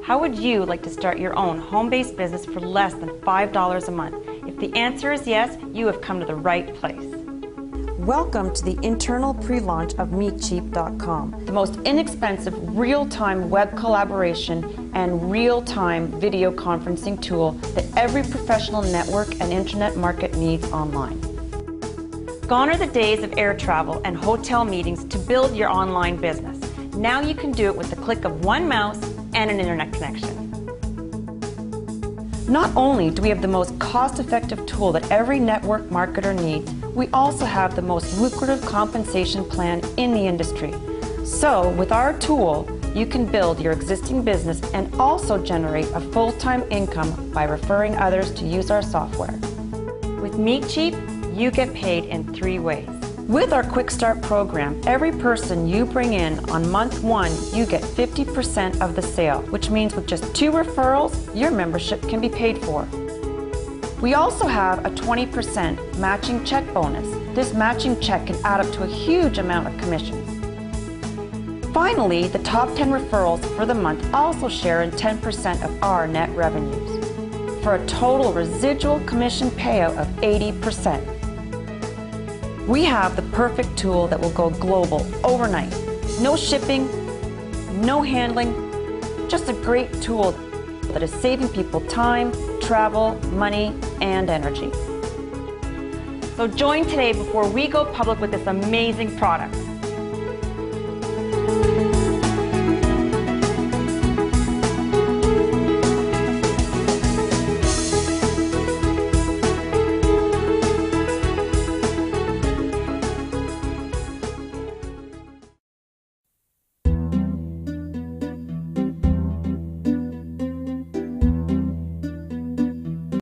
How would you like to start your own home-based business for less than $5 a month? If the answer is yes, you have come to the right place. Welcome to the internal pre-launch of MeetCheap.com, the most inexpensive real-time web collaboration and real-time video conferencing tool that every professional network and internet market needs online. Gone are the days of air travel and hotel meetings to build your online business. Now you can do it with the click of one mouse and an internet connection. Not only do we have the most cost-effective tool that every network marketer needs, we also have the most lucrative compensation plan in the industry. So, with our tool, you can build your existing business and also generate a full-time income by referring others to use our software. With MeetCheap, you get paid in 3 ways. With our Quick Start program, every person you bring in on month 1, you get 50% of the sale, which means with just 2 referrals, your membership can be paid for. We also have a 20% matching check bonus. This matching check can add up to a huge amount of commissions. Finally, the top 10 referrals for the month also share in 10% of our net revenues, for a total residual commission payout of 80%. We have the perfect tool that will go global overnight. No shipping, no handling, just a great tool that is saving people time, travel, money, and energy. So join today before we go public with this amazing product.